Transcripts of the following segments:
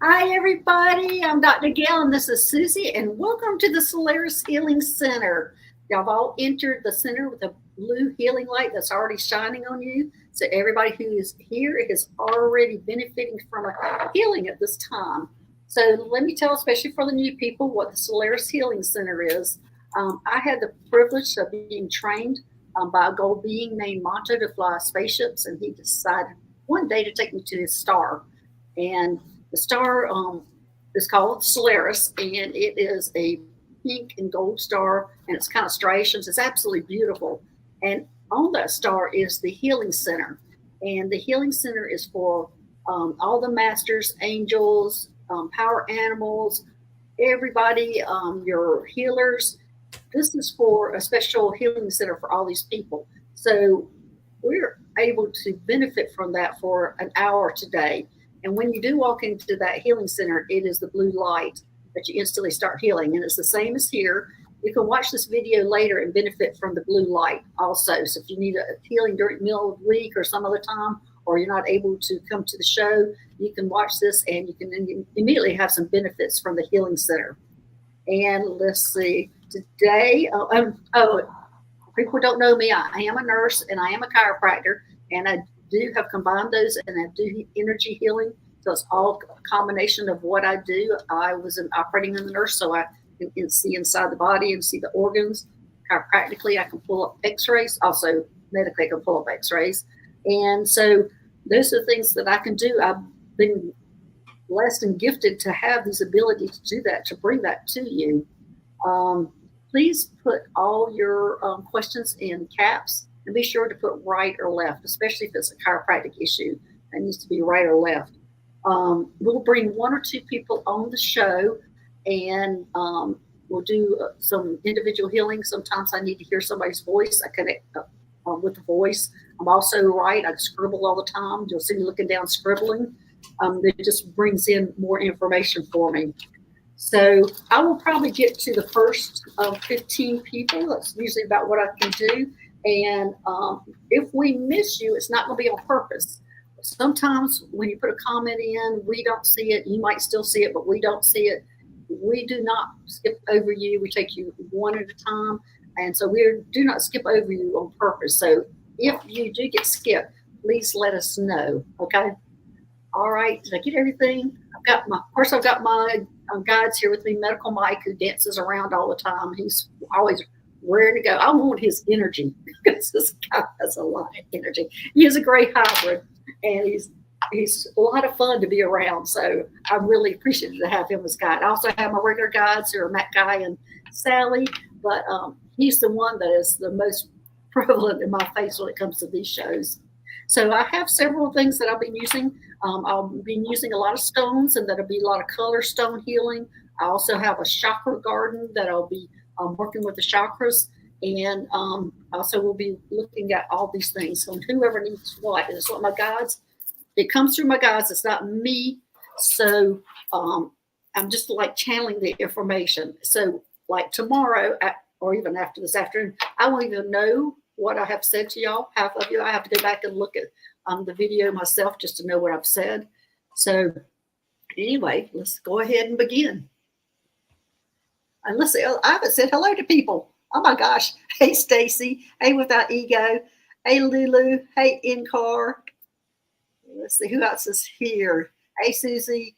Hi, everybody. I'm Dr. Gail, and this is Susie, and welcome to the Solaris Healing Center. Y'all have all entered the center with a blue healing light that's already shining on you. So, everybody who is here is already benefiting from a healing at this time. So, let me tell, especially for the new people, what the Solaris Healing Center is. I had the privilege of being trained by a gold being named Monto to fly spaceships, and he decided one day to take me to his star. And the star is called Solaris, and it is a pink and gold star, and it's kind of striations. It's absolutely beautiful. And on that star is the Healing Center, and the Healing Center is for all the masters, angels, power animals, everybody, your healers. This is for a special healing center for all these people. So we're able to benefit from that for an hour today. And when you do walk into that healing center, it is the blue light that you instantly start healing. And it's the same as here. You can watch this video later and benefit from the blue light also. So if you need a healing during the middle of the week or some other time, or you're not able to come to the show, you can watch this and you can immediately have some benefits from the healing center. And let's see, today, people don't know me. I am a nurse and I am a chiropractor, and I do have combined those, and I do energy healing. So it's all a combination of what I do. I was operating in the nurse, so I can see inside the body and see the organs. Chiropractically, I can pull up X-rays. Also, medically, I can pull up X-rays. And so those are the things that I can do. I've been blessed and gifted to have these abilities to do that, to bring that to you. Please put all your questions in caps, and be sure to put right or left, especially if it's a chiropractic issue. It needs to be right or left. We'll bring one or two people on the show, and we'll do some individual healing. Sometimes I need to hear somebody's voice. I connect with the voice. I'm also right. I scribble all the time. You'll see me looking down scribbling. It just brings in more information for me. So I will probably get to the first 15 people. That's usually about what I can do. And if we miss you, it's not going to be on purpose. Sometimes when you put a comment in, we don't see it. You might still see it, but we don't see it. We do not skip over you. We take you one at a time. And so we do not skip over you on purpose. So if you do get skipped, please let us know. Okay. All right. Did I get everything? I've got my guides here with me, Medical Mike, who dances around all the time. He's always ready to go. I want his energy because this guy has a lot of energy. He is a great hybrid, and he's a lot of fun to be around. So I'm really appreciative to have him as guide. I also have my regular guides who are Matt Guy and Sally, but he's the one that is the most prevalent in my face when it comes to these shows. So I have several things that I've been using. I've been using a lot of stones, and that'll be a lot of color stone healing. I also have a chakra garden that I'll be working with the chakras, and also we'll be looking at all these things. So whoever needs what, and it's what my guides, it comes through my guides. It's not me. So I'm just like channeling the information. So like tomorrow, or even after this afternoon, I won't even know what I have said to y'all. Half of you, I have to go back and look at the video myself just to know what I've said. So anyway, let's go ahead and begin. And let's see, I haven't said hello to people. Oh my gosh. Hey, Stacy. Hey, Without Ego. Hey, Lulu. Hey, In-Car. Let's see who else is here. Hey, Susie.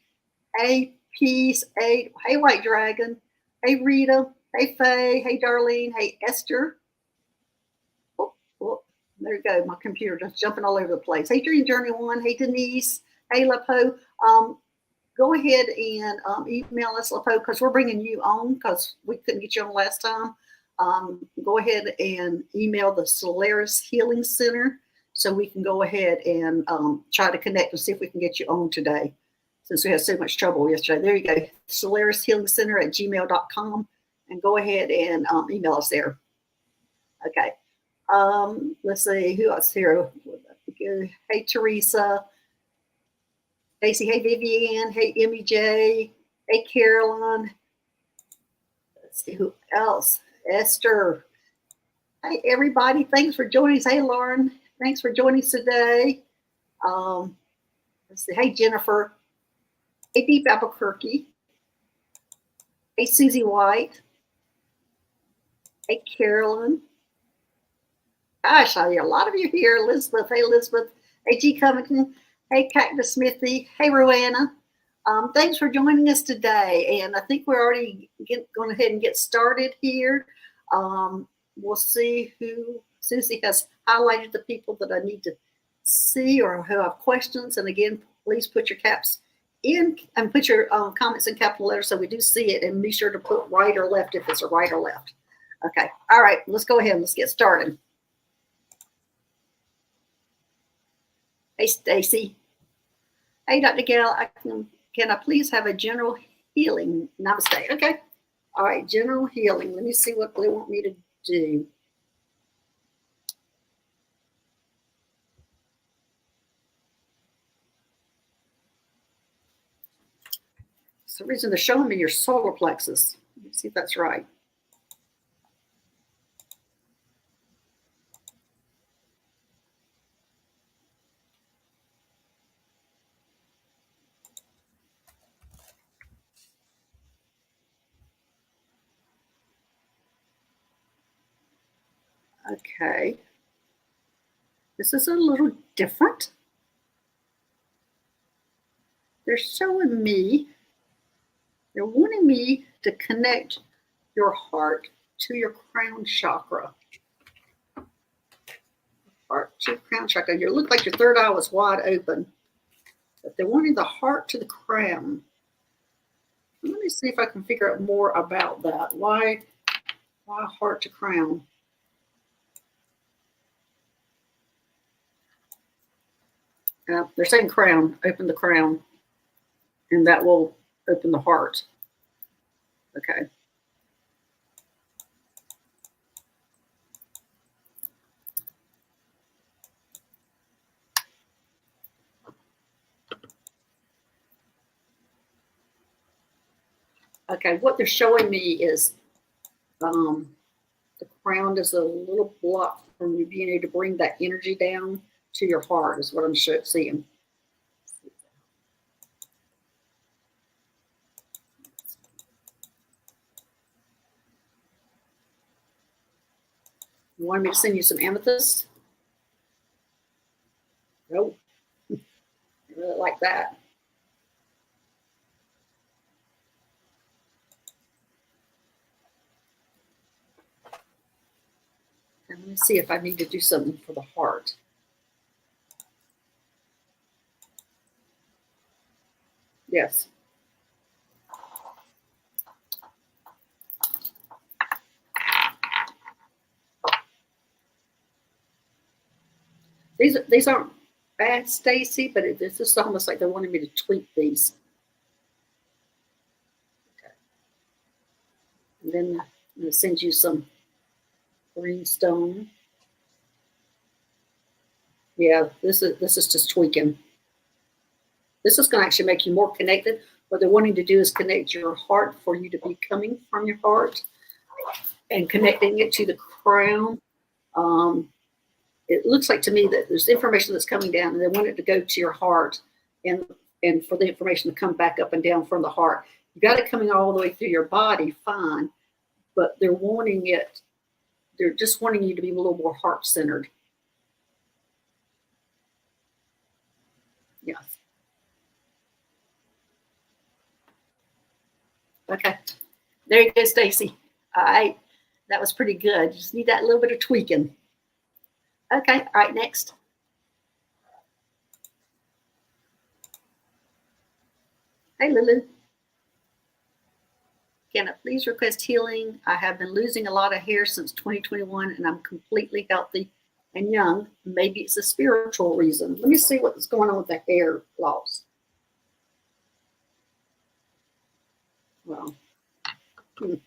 Hey, Peace. Hey, White Dragon. Hey, Rita. Hey, Faye. Hey, Darlene. Hey, Esther. There you go. My computer just jumping all over the place. Hey, Dream Journey One. Hey, Denise. Hey, Lapo. Go ahead and email us, Lapo, because we're bringing you on because we couldn't get you on last time. Go ahead and email the Solaris Healing Center so we can go ahead and try to connect and see if we can get you on today, since we had so much trouble yesterday. There you go. Solaris Healing Center at gmail.com, and go ahead and email us there. Okay. Let's see who else here. Hey, Teresa. Stacy. Hey, Vivian. Hey, Emmy J. Hey, Carolyn. Let's see who else. Esther. Hey, everybody. Thanks for joining us. Hey, Lauren. Thanks for joining us today. Let's see. Hey, Jennifer. Hey, Deep Albuquerque. Hey, Susie White. Hey, Carolyn. Gosh, I see a lot of you here. Elizabeth. Hey, Elizabeth. Hey, G. Covington. Hey, Cactus Smithy. Hey, Roanna. Thanks for joining us today. And I think we're already going ahead and get started here. We'll see who Susie has highlighted the people that I need to see or who have questions. And again, please put your caps in and put your comments in capital letters so we do see it, and be sure to put right or left if it's a right or left. Okay. All right. Let's go ahead and let's get started. Hey, Stacy. Hey, Dr. Gail, can I please have a general healing? Namaste. Okay. All right. General healing. Let me see what they want me to do. For some reason they're showing me your solar plexus. Let's see if that's right. Okay. This is a little different. They're showing me, they're wanting me to connect your heart to your crown chakra. Heart to your crown chakra. You look like your third eye was wide open, but they're wanting the heart to the crown. Let me see if I can figure out more about that. Why heart to crown? They're saying crown, open the crown, and that will open the heart. Okay. Okay, what they're showing me is the crown is a little block from you being able to bring that energy down to your heart, is what I'm seeing. You want me to send you some amethyst? Nope. I really like that. And let me see if I need to do something for the heart. Yes. These aren't bad, Stacy, but it's just almost like they're wanting me to tweak these. Okay. And then I'm going to send you some green stone. Yeah, this is just tweaking. This is going to actually make you more connected. What they're wanting to do is connect your heart for you to be coming from your heart and connecting it to the crown. It looks like to me that there's information that's coming down, and they want it to go to your heart, and for the information to come back up and down from the heart. You got it coming all the way through your body, fine, but they're wanting it. They're just wanting you to be a little more heart centered. Yes. Okay. There you go, Stacy. All right. That was pretty good. You just need that little bit of tweaking. Okay. All right. Next. Hey, Lulu. Can I please request healing? I have been losing a lot of hair since 2021, and I'm completely healthy and young. Maybe it's a spiritual reason. Let me see what's going on with the hair loss. Well, the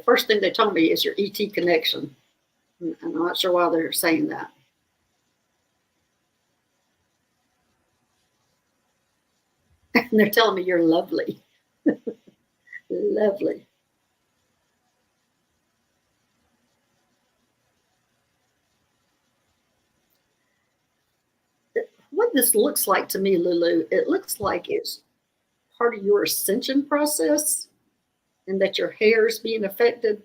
first thing they told me is your ET connection. I'm not sure why they're saying that. And they're telling me you're lovely. Lovely. this looks like to me, Lulu, it looks like it's part of your ascension process and that your hair is being affected.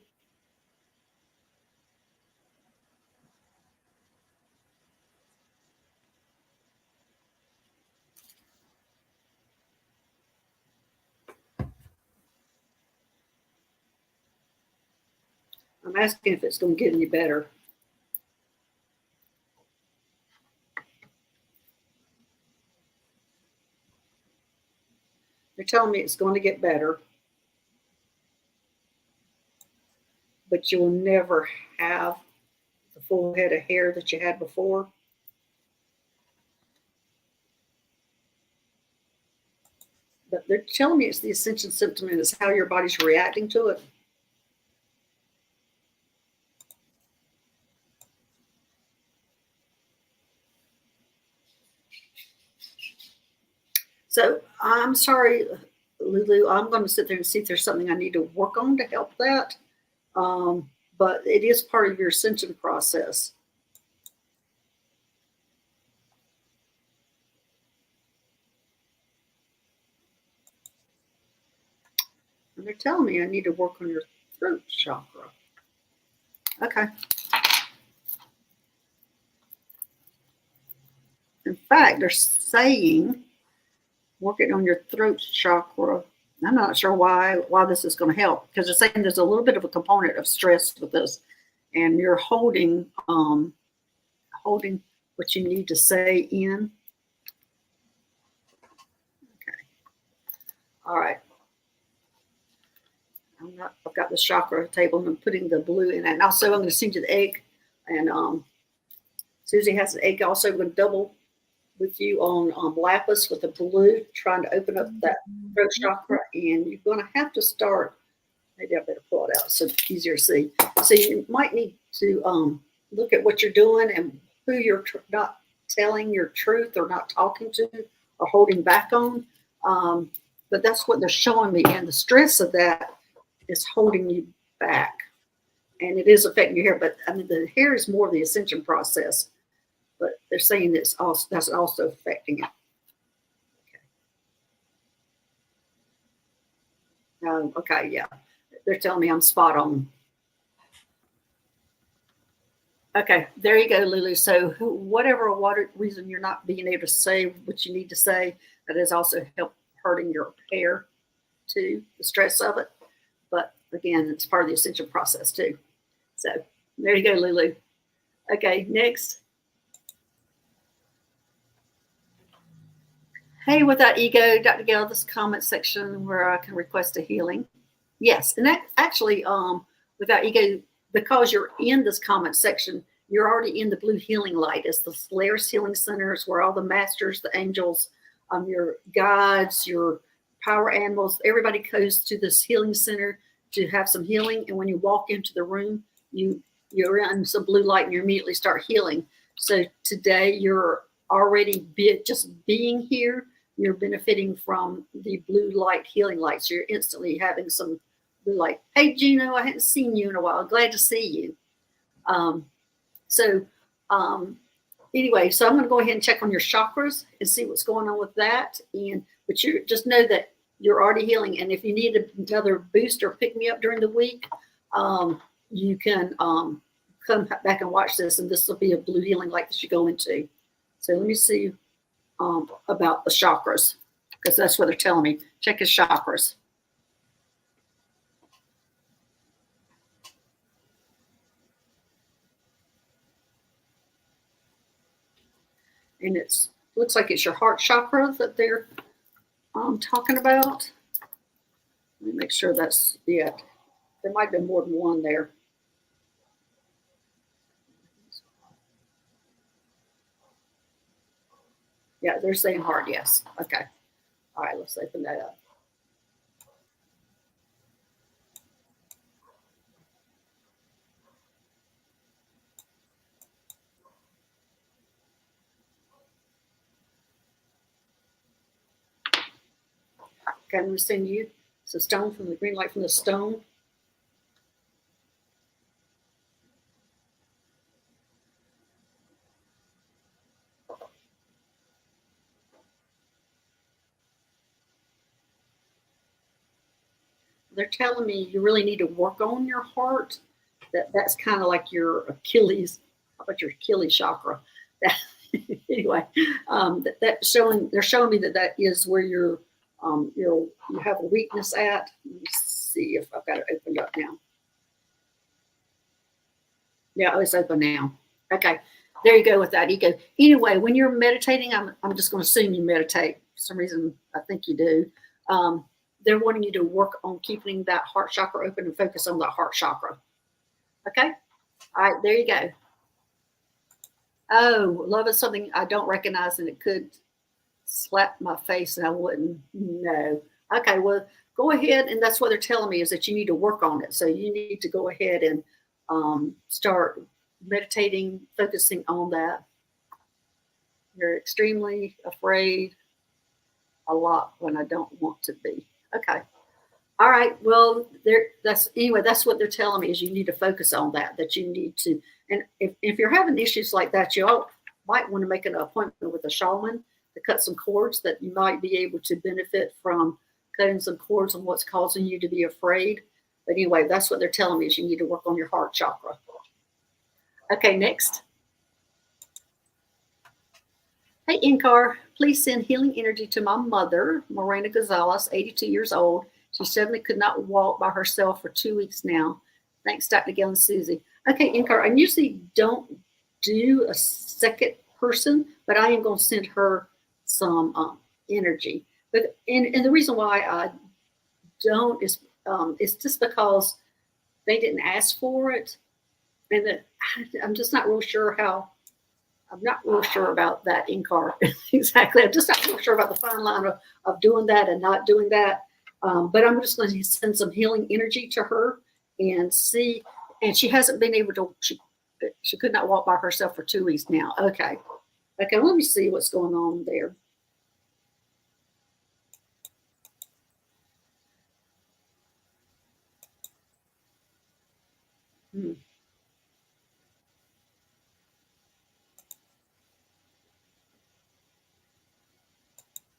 I'm asking if it's going to get any better. They're telling me it's going to get better, but you'll never have the full head of hair that you had before. But they're telling me it's the ascension symptom and it's how your body's reacting to it. So I'm sorry, Lulu, I'm going to sit there and see if there's something I need to work on to help that. But it is part of your ascension process. And they're telling me I need to work on your throat chakra. Okay. In fact, they're saying working on your throat chakra. I'm not sure why this is going to help, because they're saying there's a little bit of a component of stress with this, and you're holding what you need to say in. Okay. All right. I've got the chakra table and I'm putting the blue in it. And also I'm going to send you the egg. And Susie has an egg also. I'm going to double with you on lapis with the blue, trying to open up that throat chakra. And you're going to have to start, maybe I better pull it out so it's easier to see. So you might need to look at what you're doing and who you're not telling your truth or not talking to or holding back on. But that's what they're showing me. And the stress of that is holding you back. And it is affecting your hair. But I mean, the hair is more of the ascension process. But they're saying that's also affecting it. Okay. Okay, yeah. They're telling me I'm spot on. Okay, there you go, Lulu. So whatever reason you're not being able to say what you need to say, that has also helped hurting your hair too, the stress of it. But again, it's part of the ascension process too. So there you go, Lulu. Okay, next. Hey, Without Ego, Dr. Gail, this comment section where I can request a healing. Yes, and that actually, Without Ego, because you're in this comment section, you're already in the blue healing light. It's the Solaris Healing Centers where all the masters, the angels, your guides, your power animals, everybody goes to this healing center to have some healing. And when you walk into the room, you're in some blue light and you immediately start healing. So today you're already just being here, you're benefiting from the blue light healing light. So you're instantly having some blue light. Hey, Gino, I hadn't seen you in a while. Glad to see you. Anyway, so I'm going to go ahead and check on your chakras and see what's going on with that. But you just know that you're already healing. And if you need another boost or pick me up during the week, you can come back and watch this, and this will be a blue healing light that you go into. So let me see about the chakras, because that's what they're telling me. Check his chakras. And it looks like it's your heart chakra that they're talking about. Let me make sure that's it. There might be more than one there. Yeah, they're saying heart, yes. Okay. All right, let's open that up. Okay, I'm going to send you some stone from the green light from the stone. they're telling me you really need to work on your heart. That's kind of like your Achilles. How about your Achilles chakra? That, anyway, they're showing me that is where you have a weakness at. Let me see if I've got it opened up now. Yeah, it's open now. Okay, there you go with that ego. Anyway, when you're meditating, I'm just going to assume you meditate. For some reason, I think you do. They're wanting you to work on keeping that heart chakra open and focus on that heart chakra. Okay? All right, there you go. Oh, love is something I don't recognize, and it could slap my face and I wouldn't know. Okay, well, go ahead, and that's what they're telling me is that you need to work on it. So you need to go ahead and start meditating, focusing on that. You're extremely afraid a lot when I don't want to be. Okay. All right. Well, that's what they're telling me is you need to focus on that you need to. And if you're having issues like that, you might want to make an appointment with a shaman to cut some cords that you might be able to benefit from cutting some cords on what's causing you to be afraid. But anyway, that's what they're telling me is you need to work on your heart chakra. Okay, next. Hey, Inkar, please send healing energy to my mother, Morena Gonzalez, 82 years old. She suddenly could not walk by herself for 2 weeks now. Thanks, Dr. Gail and Susie. Okay, Inkar, I usually don't do a second person, but I am going to send her some energy. But and the reason why I don't is it's just because they didn't ask for it, and that I'm just not real sure how. I'm not real sure about that Inkar exactly. I'm just not real sure about the fine line of doing that and not doing that. But I'm just going to send some healing energy to her and see. And she hasn't been able to. She could not walk by herself for 2 weeks now. Okay. Let me see what's going on there.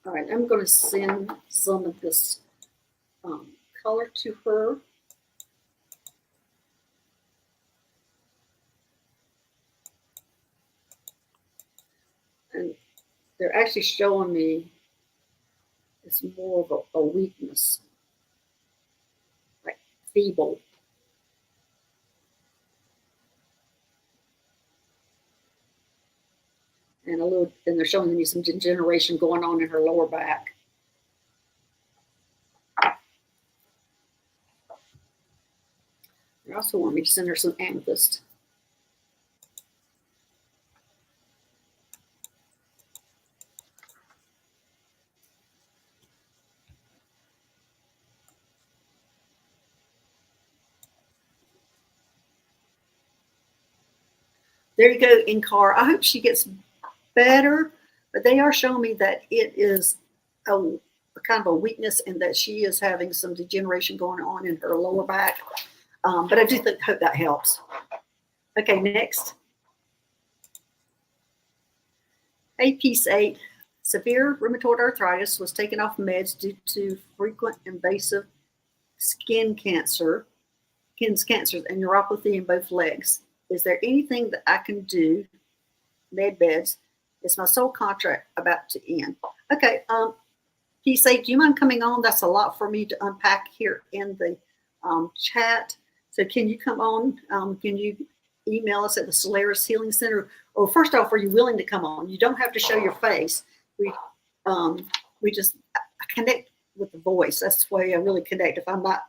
All right, I'm going to send some of this color to her. And they're actually showing me it's more of a weakness, like feeble. And they're showing me some degeneration going on in her lower back. They also want me to send her some amethyst. There you go, Inkar. I hope she gets better, but they are showing me that it is a kind of a weakness and that she is having some degeneration going on in her lower back. But I do hope that helps. Okay, next. Hey, piece 8. Severe rheumatoid arthritis was taken off meds due to frequent invasive skin cancers and neuropathy in both legs. Is there anything that I can do? Med beds. Is my sole contract about to end? Okay. Piece 8, do you mind coming on? That's a lot for me to unpack here in the chat. So can you come on? Can you email us at the Solaris Healing Center? Or first off, are you willing to come on? You don't have to show your face. We just connect with the voice. That's the way I really connect. If I'm not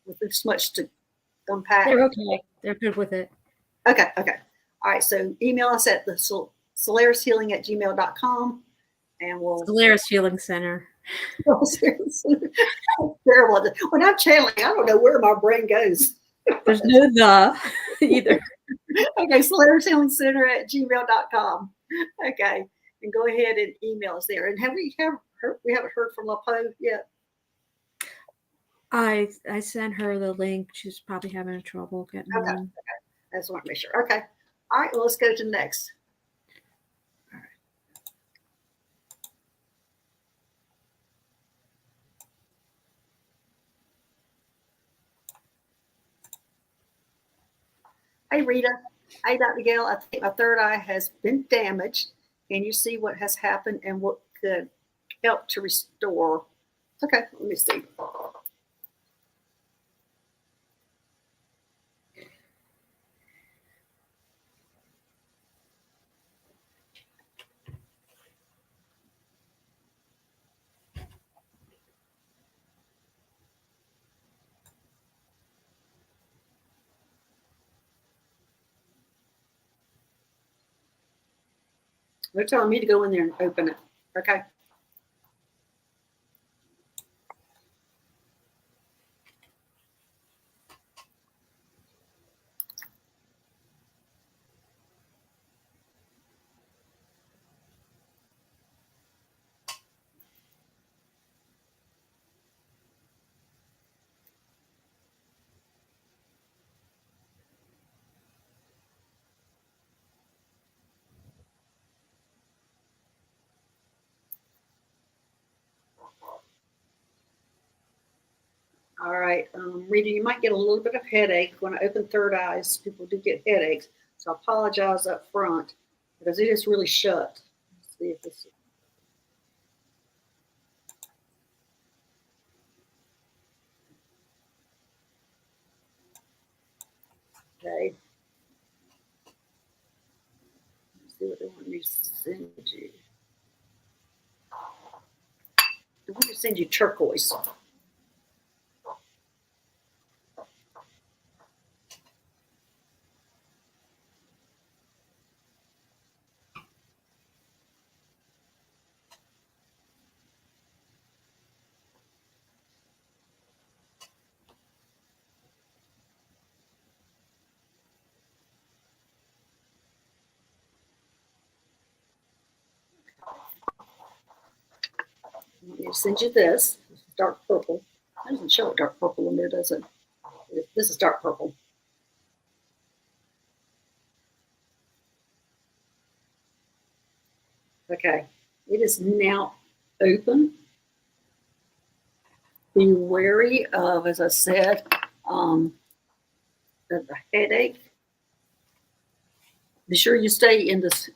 with this much to unpack. They're okay. They're good with it. Okay. All right. So email us at the SolarisHealing@gmail.com and we'll Solaris Healing Center. Terrible. When I'm channeling, I don't know where my brain goes. There's no the either. Okay, SolarisHealingCenter@gmail.com. Okay, and go ahead and email us there. And we haven't heard from LaPo yet? I sent her the link. She's probably having trouble getting on. Okay. I just want to make sure. Okay. All right, well, let's go to the next. All right. Hey, Rita. Hey, Dr. Gail. I think my third eye has been damaged. Can you see what has happened and what could help to restore? Okay, let me see. They're telling me to go in there and open it. Okay. All right, Rita, you might get a little bit of headache when I open third eyes. People do get headaches, so I apologize up front because it is really shut. Let's see if this. Okay. Let's see what they want me to send you. They want me to send you turquoise. I want me to send you this. This is dark purple. It doesn't show a dark purple in there, does it? This is dark purple. Okay, it is now open. Be wary of, as I said, the headache. Be sure you stay in this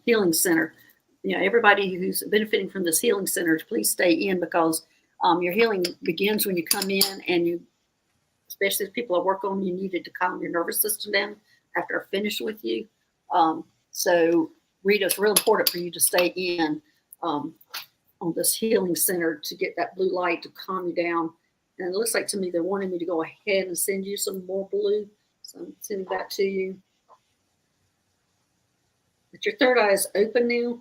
healing center. You know, everybody who's benefiting from this healing center, please stay in because your healing begins when you come in, and you, especially if people I work on, you needed to calm your nervous system down after I finish with you. So, Rita, it's real important for you to stay in on this healing center to get that blue light to calm you down. And it looks like to me they're wanting me to go ahead and send you some more blue. So I'm sending that to you. But your third eye is open now.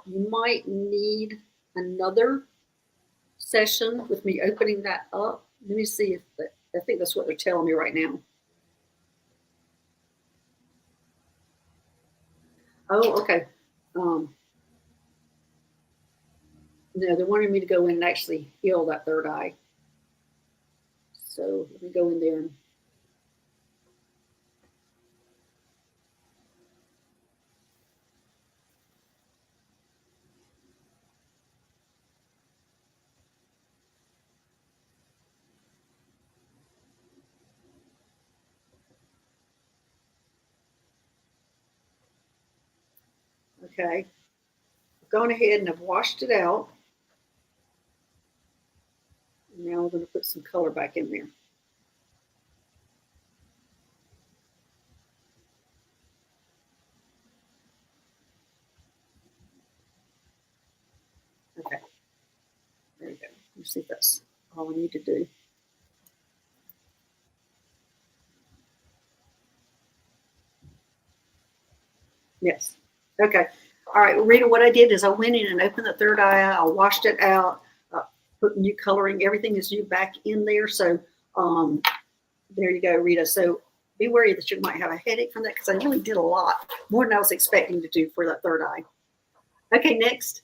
You might need another session with me opening that up. Let me see if I think that's what they're telling me right now. Oh, okay. No, they're wanting me to go in and actually heal that third eye. So let me go in there and okay. I've gone ahead and I've washed it out. Now I'm going to put some color back in there. Okay. There we go. Let me see if that's all I need to do. Yes. Okay. All right, Rita, what I did is I went in and opened the third eye. I washed it out, put new coloring. Everything is new back in there. So there you go, Rita. So be wary that you might have a headache from that because I really did a lot, more than I was expecting to do for that third eye. Okay, next.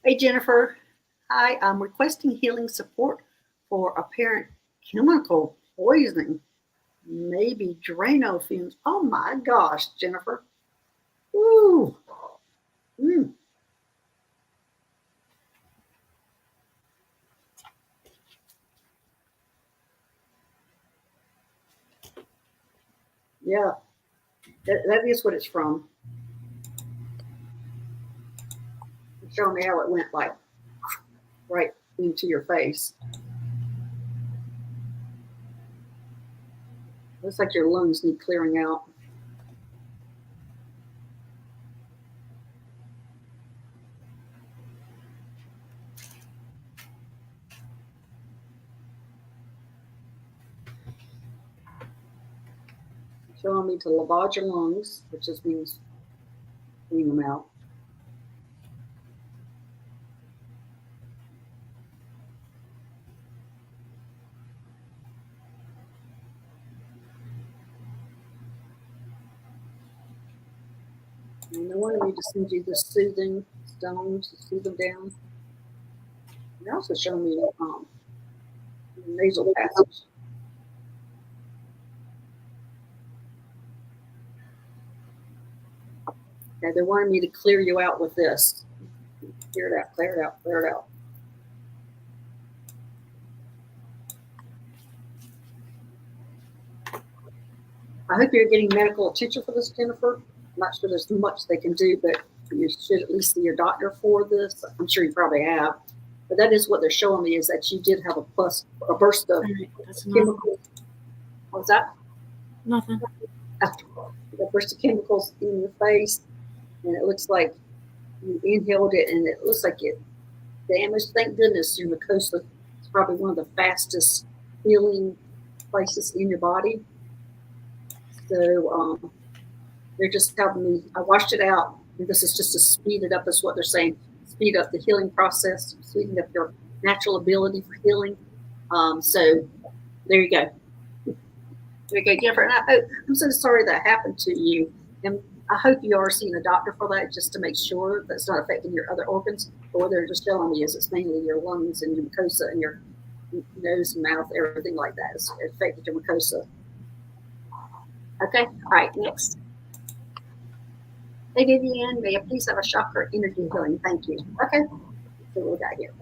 Hey, Jennifer. Hi, I'm requesting healing support for apparent chemical poisoning, maybe Drano fumes. Oh my gosh, Jennifer. Ooh. Mm. Yeah, that is what it's from. It's showing me how it went like right into your face. Looks like your lungs need clearing out. Showing me to lavage your lungs, which just means clean them out. And they wanted me to send you the soothing stone to soothe them down. They're also showing me nasal passage. Okay, they wanted me to clear you out with this. Clear it out, clear it out, clear it out. I hope you're getting medical attention for this, Jennifer. I'm not sure there's much they can do, but you should at least see your doctor for this. I'm sure you probably have. But that is what they're showing me, is that you did have a burst of chemicals. What was that? Nothing. A burst of chemicals in your face, and it looks like you inhaled it, and it looks like it damaged. Thank goodness your mucosa is probably one of the fastest healing places in your body. So they're just helping me. I washed it out. And this is just to speed it up, is what they're saying. Speed up the healing process, speeding up your natural ability for healing. So there you go. There you go, Jennifer. And I'm so sorry that happened to you. And I hope you are seeing a doctor for that, just to make sure that's not affecting your other organs. Or what they're just showing me is it's mainly your lungs and your mucosa and your nose and mouth, everything like that is affected your mucosa. Okay, all right, next. Hey, Vivian, may I please have a chakra energy healing? Thank you. Okay, let's see what we got here.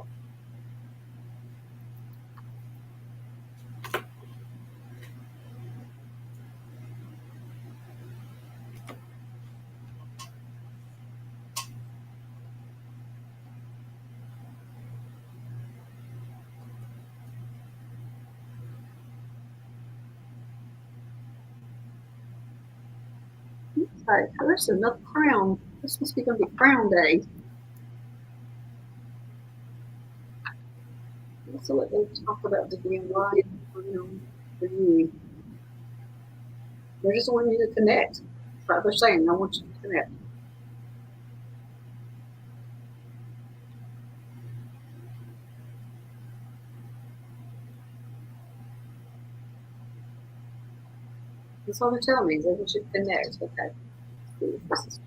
All right, there's another crown. This must be going to be crown day. So what they talk about the being live for you. They just want you to connect. That's what they're saying. I want you to connect. That's all they're telling me. They want you to connect. Okay. Let's see if this is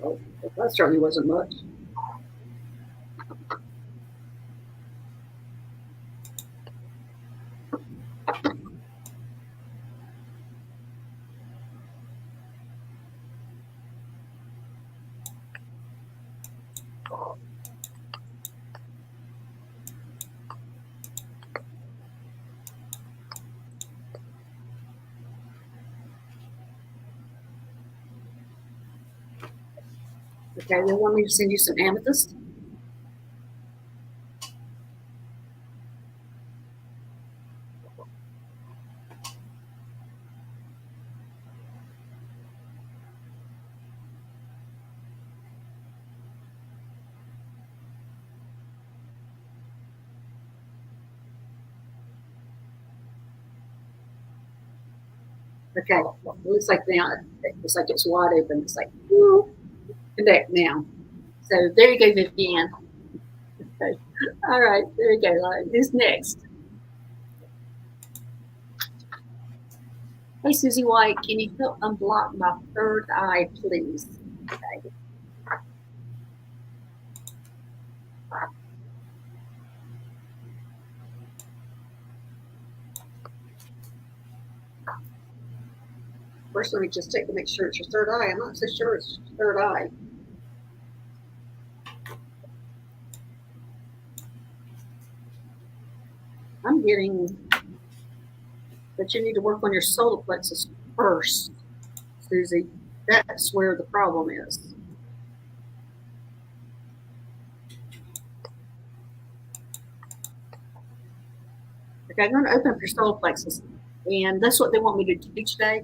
oh, that certainly wasn't much. Okay, they want me to send you some amethyst. Okay, it looks like now it's like it's wide open. It's like, woo, connect now. So there you go, Vivian. Okay. All right, there you go. Who's next? Hey, Susie White, can you help unblock my third eye, please? Okay. First, let me just check to make sure it's your third eye. I'm not so sure it's your third eye. I'm getting that you need to work on your solar plexus first, Susie. That's where the problem is. Okay, I'm going to open up your solar plexus, and that's what they want me to do today.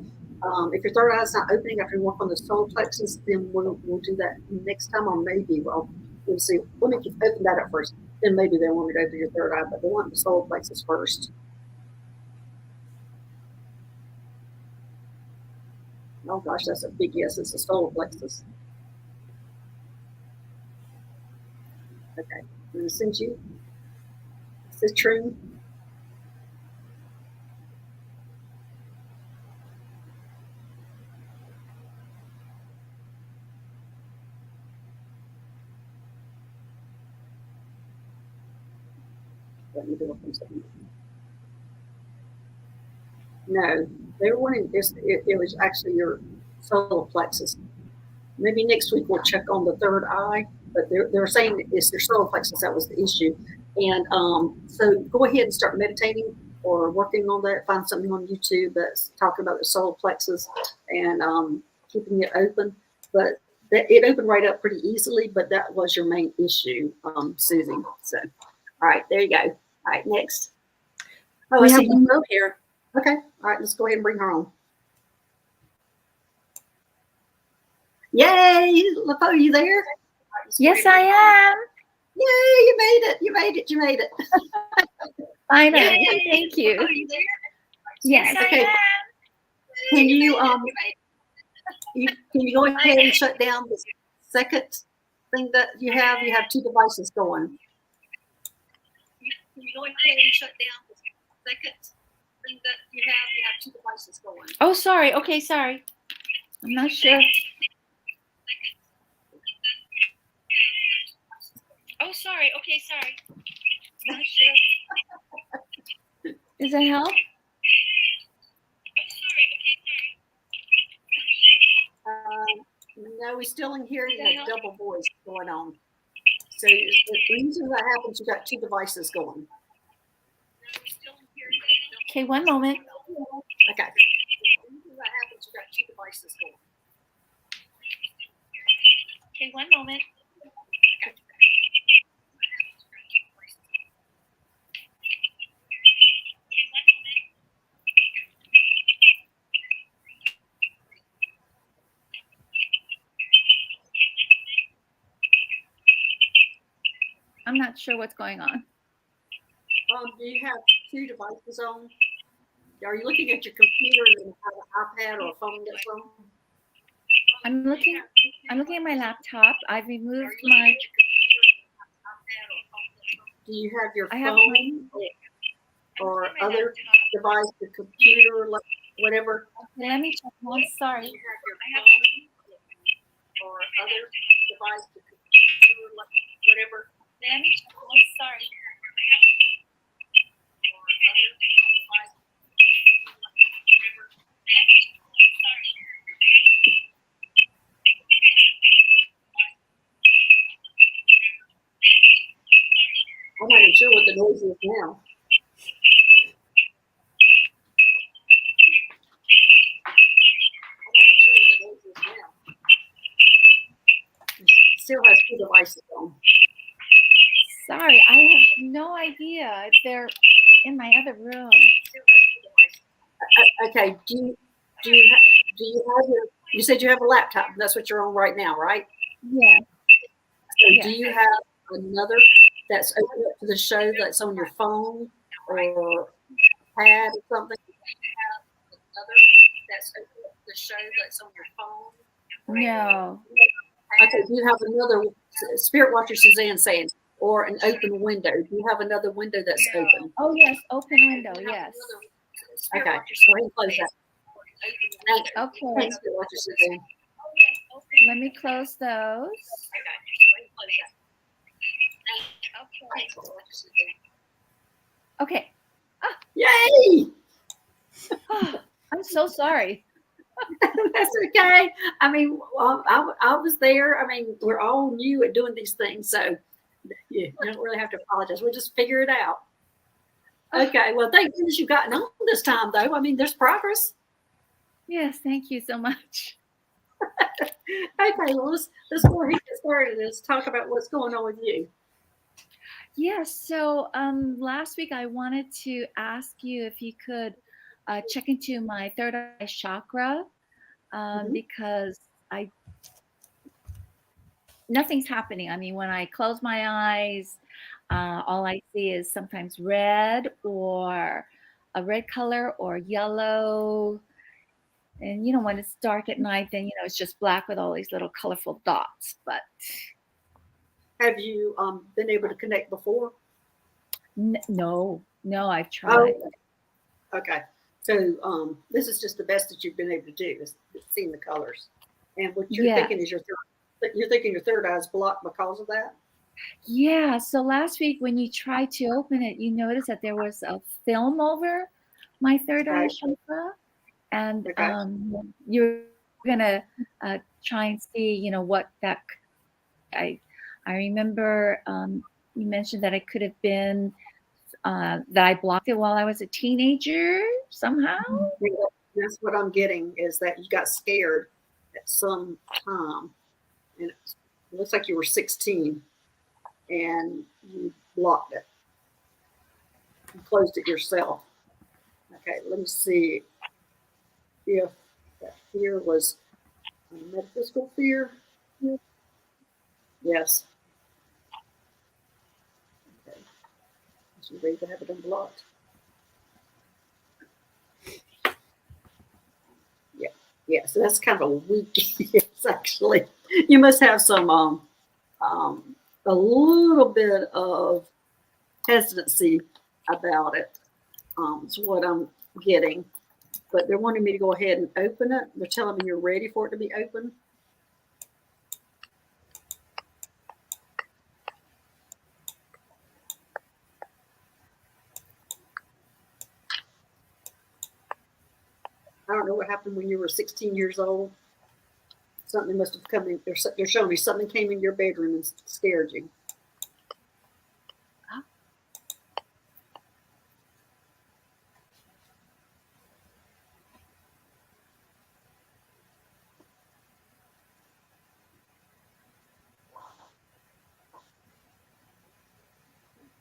If your third eye is not opening after you work on the solar plexus, then we'll do that next time, or maybe we'll see. Let me open that up first. Then maybe they want me to open your third eye, but they want the solar plexus first. Oh gosh, that's a big yes. It's the solar plexus. Okay, I'm going to send you citrine. Let me do something. No, they were wanting this. It was actually your solar plexus. Maybe next week we'll check on the third eye, but they're saying it's their solar plexus that was the issue. And so go ahead and start meditating or working on that. Find something on YouTube that's talking about the solar plexus and keeping it open. But it opened right up pretty easily, but that was your main issue, Susie. So, all right, there you go. All right, next. Oh, we have one row here. Okay, all right, let's go ahead and bring her on. Yay, LaFo, you there? Yes, I am. Yay, you made it. You made it. You made it. I know. Thank you. Are you there? Yes. Okay. Can you can you go ahead and shut down the second thing that you have? You have two devices going. Can you go ahead and shut down the second thing that you have? You have two devices going. Oh, sorry. Okay, sorry. I'm not sure. Oh, sorry. Okay, sorry. I'm not sure. Does that help? No, we still in here. You have double voice going on. So the reason that happens, you got two devices going. Okay, one moment. Okay. The reason that happens, you got two devices going. Okay, one moment. I'm not sure what's going on. Do you have two devices on? Are you looking at your computer and then have an iPad or a phone that's on? I'm looking at my laptop. I've removed my. Do you have your I have phone or other device, your computer, whatever? Okay, let me check. I'm sorry. Do you have your phone or other device, your computer, whatever? Let me check. I'm sorry. Or other device, whatever. I'm not even sure what the noise is now. Still has two devices on. Sorry, I have no idea if they're in my other room. Okay. Do you have your? You said you have a laptop. That's what you're on right now, right? Yeah. So Yeah. do you have another that's open up to the show that's on your phone or pad or something? Do you have another that's open up to the show that's on your phone? No. Okay. Do you have another? Spirit Watcher Suzanne saying, or an open window. Do you have another window that's open? Oh yes, open window. Yes. Okay. Go ahead and close that. Okay. Thanks, Spirit Watcher Suzanne. Let me close those. Okay. Yay! I'm so sorry. That's okay. I mean, I was there. I mean, we're all new at doing these things, so yeah, you don't really have to apologize. We'll just figure it out. Okay, well, thank goodness you've gotten on this time, though. I mean, there's progress. Yes, thank you so much. Okay, well, let's go ahead and get started. Let's talk about what's going on with you. Yes, so last week I wanted to ask you if you could check into my third eye chakra because nothing's happening. I mean, when I close my eyes, all I see is sometimes red or a red color or yellow. And, when it's dark at night, then, it's just black with all these little colorful dots. But Have you been able to connect before? no, I've tried. Oh, okay. So this is just the best that you've been able to do is seeing the colors. And what you're thinking is you're thinking your third eye is blocked because of that? Yeah. So last week when you tried to open it, you noticed that there was a film over my third eye chakra. And you're gonna try and see, what that. I remember you mentioned that it could have been that I blocked it while I was a teenager somehow. That's what I'm getting is that you got scared at some time, and it looks like you were 16, and you blocked it. You closed it yourself. Okay, let me see if that fear was a metaphysical fear. Yes. Okay. You ready to have it unblocked? Yeah. Yeah. So that's kind of a weak yes, actually. You must have some a little bit of hesitancy about it. Is what I'm getting. But they're wanting me to go ahead and open it. They're telling me you're ready for it to be open. I don't know what happened when you were 16 years old. Something must have come in. They're showing me something came in your bedroom and scared you.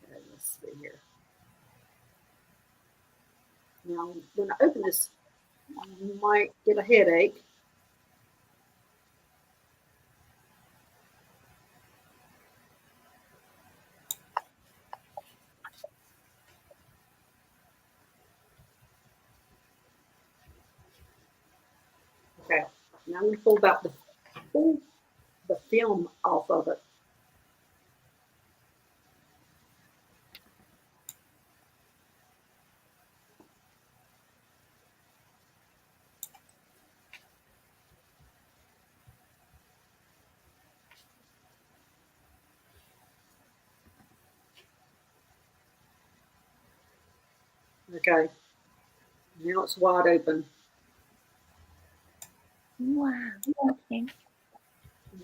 Okay, let's see here. Now, when I open this, you might get a headache. Okay, now I'm going to pull the film off of it. Okay, now it's wide open. Wow. Okay.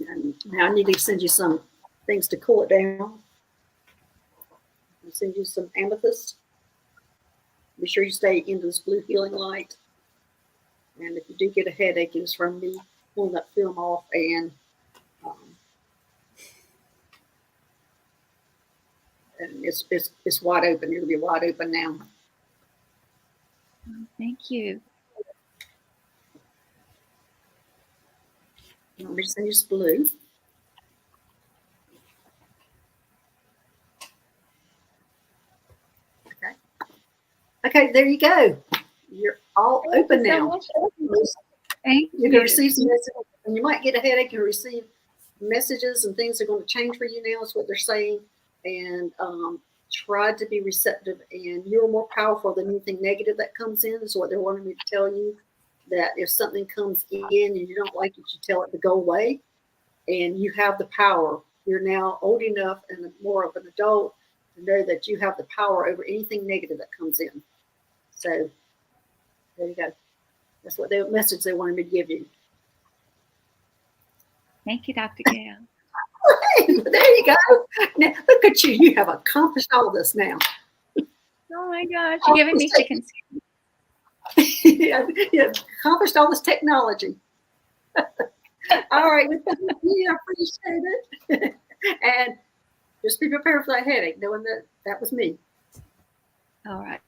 And now I need to send you some things to cool it down. I'll send you some amethyst. Be sure you stay into this blue healing light. And if you do get a headache, it's from me pulling that film off and it's wide open. It'll be wide open now. Thank you. You want me to send you some blue? Okay. Okay, there you go. You're all open now. Thank you. You're going to receive some messages, and you might get a headache. You'll receive messages, and things are going to change for you now. Is what they're saying. And try to be receptive. And you're more powerful than anything negative that comes in. Is what they're wanting me to tell you. That if something comes in and you don't like it, you tell it to go away. And you have the power. You're now old enough and more of an adult to know that you have the power over anything negative that comes in. So there you go. That's what the message they wanted me to give you. Thank you, Dr. Gail. Hey, there you go. Now, look at you. You have accomplished all this now. Oh, my gosh, you're giving me chicken skin. Yeah, accomplished all this technology. All right, we appreciate it. And just be prepared for that headache, knowing that that was me. All right.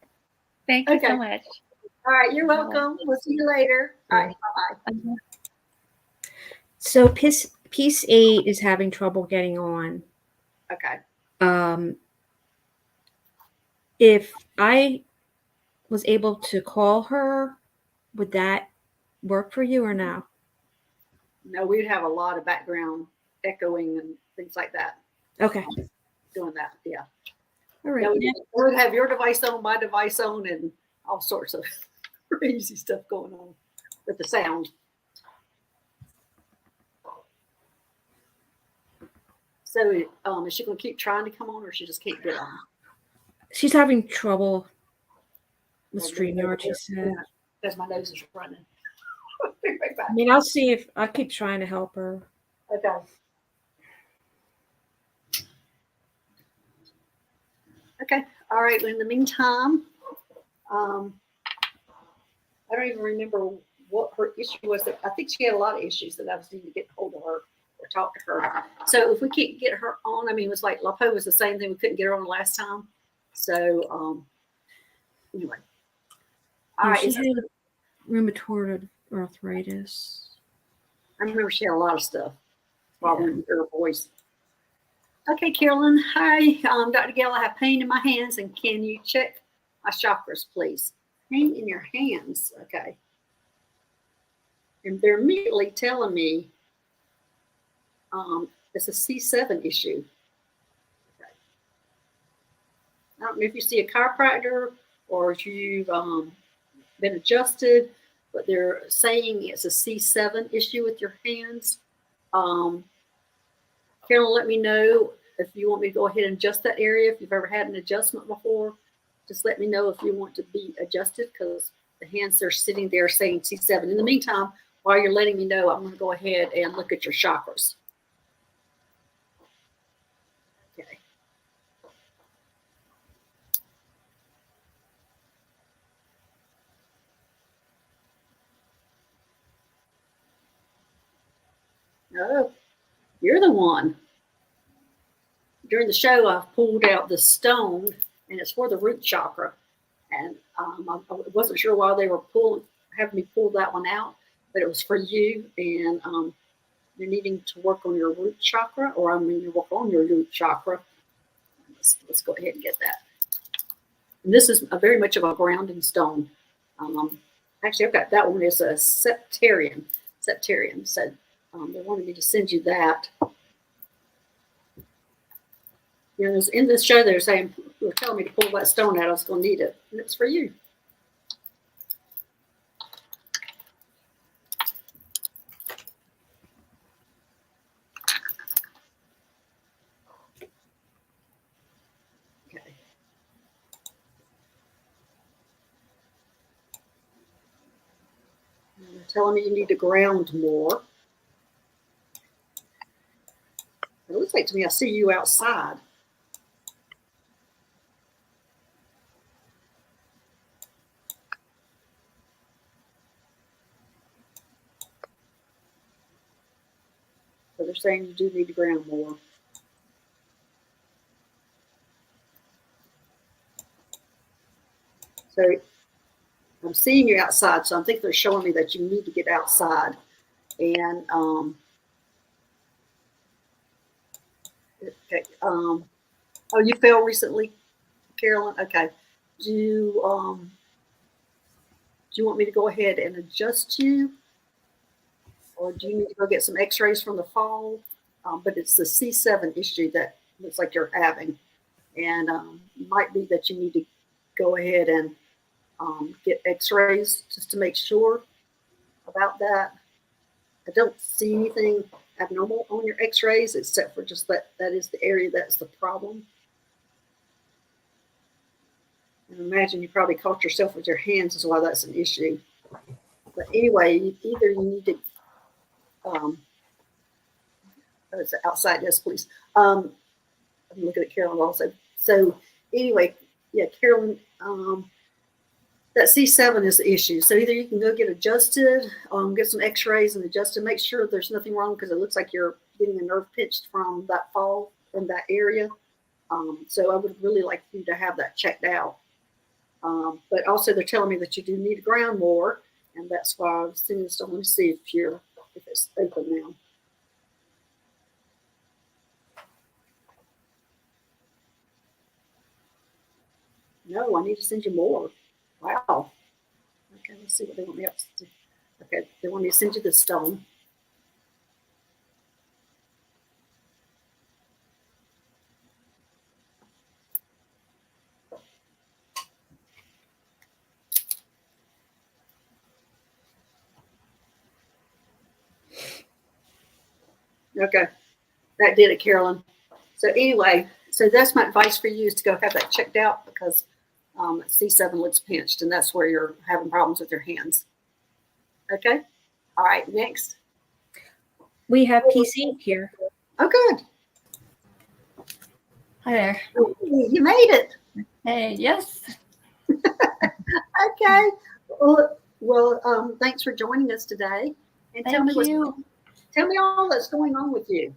Thank you so much. All right, you're welcome. We'll see you later. All right, bye-bye. So piece 8 is having trouble getting on. Okay. If I was able to call her, would that work for you or no? No, we'd have a lot of background echoing and things like that. Okay. Doing that, yeah. All right. No, we would have your device on, my device on, and all sorts of crazy stuff going on with the sound. So, is she going to keep trying to come on, or she just can't get on? She's having trouble with StreamYard, she said. Because my nose is running. I mean, I'll see if I keep trying to help her. Okay. Okay. All right. Well, in the meantime, I don't even remember what her issue was. I think she had a lot of issues that I was needing to get hold of her or talk to her. So if we can't get her on, I mean, it was like LaPo was the same thing. We couldn't get her on last time. So anyway. All right. She had rheumatoid arthritis. I remember she had a lot of stuff while we hear her voice. Okay, Carolyn. Hi, Dr. Gail. I have pain in my hands, and can you check my chakras, please? Pain in your hands. Okay. And they're immediately telling me it's a C7 issue. Okay. I don't know if you see a chiropractor or if you've been adjusted, but they're saying it's a C7 issue with your hands. Carolyn, let me know if you want me to go ahead and adjust that area. If you've ever had an adjustment before, just let me know if you want to be adjusted, because the hands are sitting there saying C7. In the meantime, while you're letting me know, I'm going to go ahead and look at your chakras. Okay. Oh, you're the one. During the show, I pulled out the stone, and it's for the root chakra. And I wasn't sure why they were having me pull that one out, but it was for you. And you're needing to work on your root chakra, or I mean, you work on your root chakra. Let's go ahead and get that. And this is very much of a grounding stone. Actually, I've got that one is a septarian. So they wanted me to send you that. You know, in this show, they're telling me to pull that stone out. I was going to need it, and it's for you. Okay. They're telling me you need to ground more. It looks like to me I see you outside. So they're saying you do need to ground more. So I'm seeing you outside, so I think they're showing me that you need to get outside. And okay. Oh, you fell recently, Carolyn? Okay. Do you want me to go ahead and adjust you? Or do you need to go get some x-rays from the fall? But it's the C7 issue that looks like you're having. And might be that you need to go ahead and get x-rays just to make sure about that. I don't see anything abnormal on your x-rays except for just that is the area that's the problem. And imagine you probably caught yourself with your hands is why that's an issue. But anyway, either you need to outside, yes, please. I'm looking at Carolyn also. So anyway, yeah, Carolyn, that C7 is the issue. So either you can go get adjusted, get some x-rays and adjust and make sure there's nothing wrong, because it looks like you're getting a nerve pinched from that fall in that area. So I would really like you to have that checked out. But also they're telling me that you do need to ground more, and that's why I was sending this. I want to see if it's open now. No, I need to send you more. Wow. Okay, let's see what they want me else to do. Okay, they want me to send you the stone. Okay, that did it, Carolyn. So anyway, so that's my advice for you, is to go have that checked out, because C7 looks pinched, and that's where you're having problems with your hands. Okay. All right. Next. We have PC here. Oh, good. Hi there. You made it. Hey, yes. Okay. Well, thanks for joining us today. And Thank you. Tell me all that's going on with you.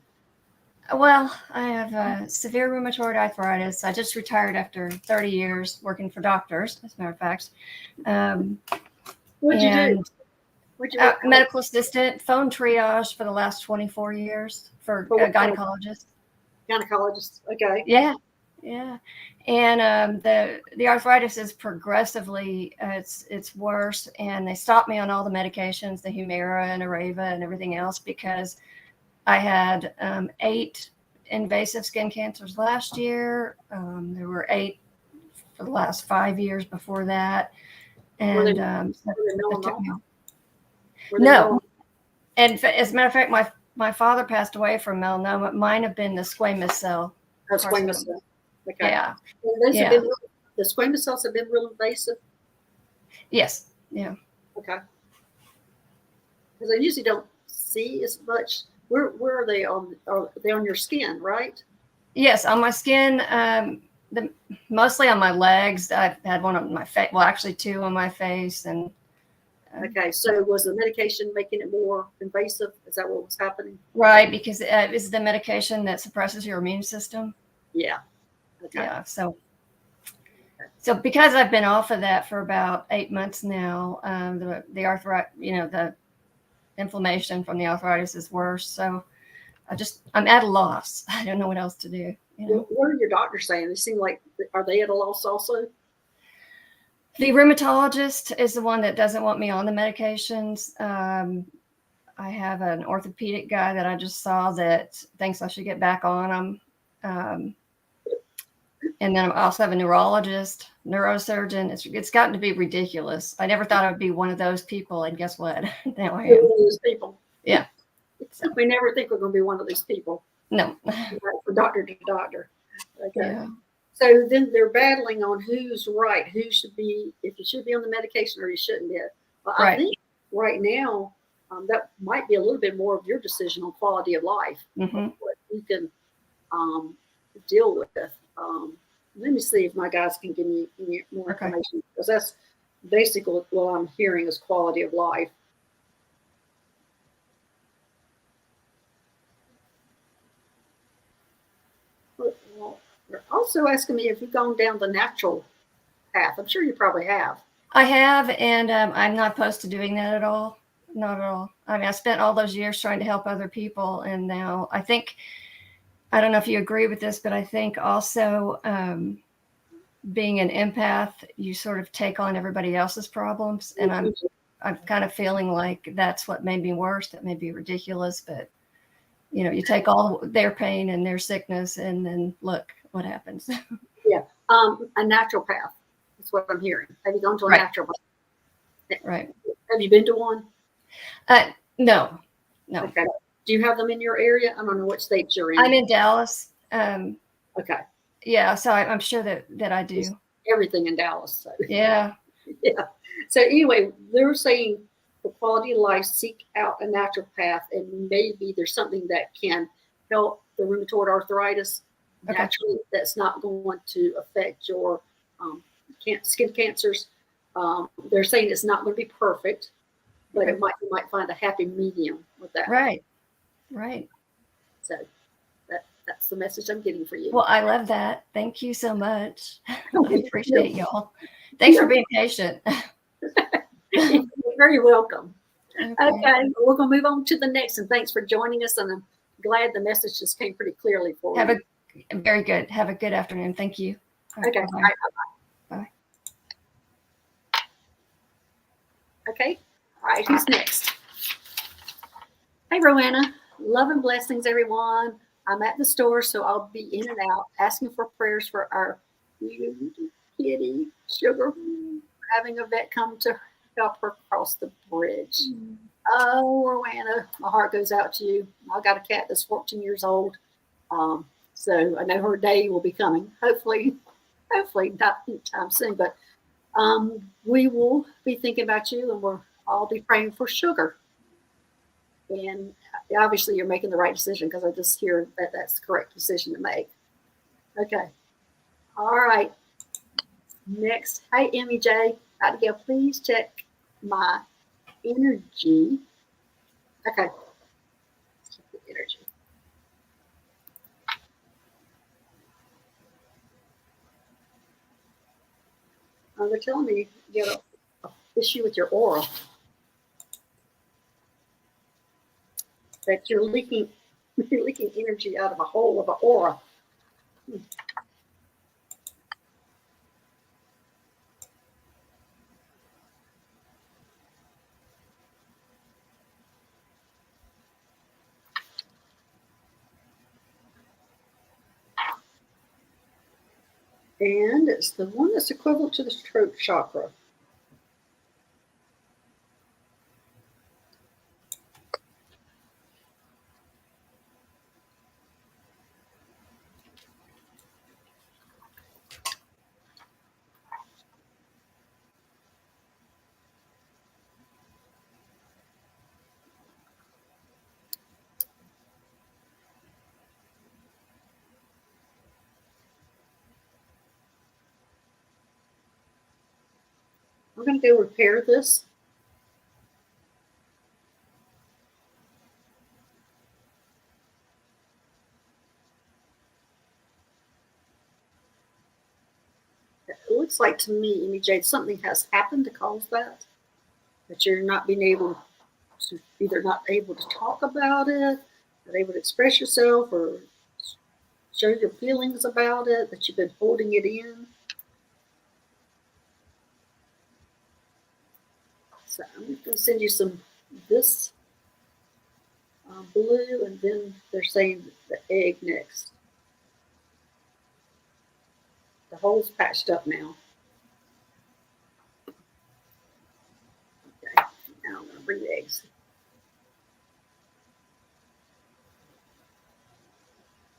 Well, I have severe rheumatoid arthritis. I just retired after 30 years working for doctors, as a matter of fact. What'd you do? What'd you do? Medical assistant, phone triage for the last 24 years for a gynecologist. Gynecologist. Okay. Yeah, yeah. And the arthritis is progressively, it's worse. And they stopped me on all the medications, the Humira and Arava and everything else, because I had 8 invasive skin cancers last year. There were 8 for the last 5 years before that. And that took me. No. And as a matter of fact, my father passed away from melanoma. Mine have been the squamous cell. Squamous cell. Okay. Yeah. The squamous cells have been real invasive? Yes. Yeah. Okay. Because I usually don't see as much. Where are they on? Are they on your skin, right? Yes, on my skin. Mostly on my legs. I've had one on my face. Well, actually 2 on my face. And okay, so was the medication making it more invasive? Is that what was happening? Right, because it's the medication that suppresses your immune system. Yeah. Okay. Yeah. So because I've been off of that for about 8 months now, the arthritis, the inflammation from the arthritis is worse. So I'm at a loss. I don't know what else to do. What are your doctors saying? They seem like, are they at a loss also? The rheumatologist is the one that doesn't want me on the medications. I have an orthopedic guy that I just saw that thinks I should get back on them. And then I also have a neurologist, neurosurgeon. It's gotten to be ridiculous. I never thought I would be one of those people, and guess what? Now I am. One of those people. Yeah. So we never think we're going to be one of these people. No. From doctor to doctor. Okay. Yeah. So then they're battling on who's right, who should be, if you should be on the medication or you shouldn't be. Well, I think right now that might be a little bit more of your decision on quality of life, what you can deal with. Let me see if my guys can give me more information, because that's basically what I'm hearing is quality of life. Well, they're also asking me if you've gone down the natural path. I'm sure you probably have. I have, and I'm not opposed to doing that at all. Not at all. I mean, I spent all those years trying to help other people, and now I think, I don't know if you agree with this, but I think also being an empath, you sort of take on everybody else's problems, and I'm kind of feeling like that's what made me worse. That may be ridiculous, but you take all their pain and their sickness, and then look what happens. Yeah, a naturopath. That's what I'm hearing. Have you gone to a naturopath? Right. Have you been to one? No. Okay. Do you have them in your area? I don't know what state you're in. I'm in Dallas. Okay. Yeah, so I'm sure that I do. Everything in Dallas. So. Yeah. Yeah. So anyway, they're saying for quality of life, seek out a naturopath, and maybe there's something that can help the rheumatoid arthritis naturally, that's not going to affect your skin cancers. They're saying it's not going to be perfect, but Okay. you might find a happy medium with that. Right. So that's the message I'm getting for you. Well, I love that. Thank you so much. I Okay. appreciate y'all. Thanks for being patient. You're very welcome. Okay. Okay, we're going to move on to the next, and thanks for joining us. And I'm glad the message just came pretty clearly for you. Very good. Have a good afternoon. Thank you. Okay. Bye-bye. All right, Bye. Okay. All right. Who's next? Hey, Rowena. Love and blessings, everyone. I'm at the store, so I'll be in and out asking for prayers for our kitty, Sugar, having a vet come to help her cross the bridge. Oh, Rowena, my heart goes out to you. I've got a cat that's 14 years old. So I know her day will be coming. Hopefully not anytime soon, but we will be thinking about you, and we'll all be praying for Sugar. And obviously you're making the right decision, because I just hear that that's the correct decision to make. Okay. All right. Next. Hey, Emmy J. Dr. Gail, please check my energy. Okay. Let's check the energy. They're telling me you have an issue with your aura. That you're leaking energy out of a hole of an aura. And it's the one that's equivalent to the throat chakra. I'm going to go repair this. It looks like to me, Amy Jade, something has happened to cause that. That you're not being able to, either not able to talk about it, not able to express yourself, or show your feelings about it, that you've been holding it in. So I'm going to send you this blue, and then they're saying the egg next. The hole's patched up now. Okay, now I'm going to bring the eggs.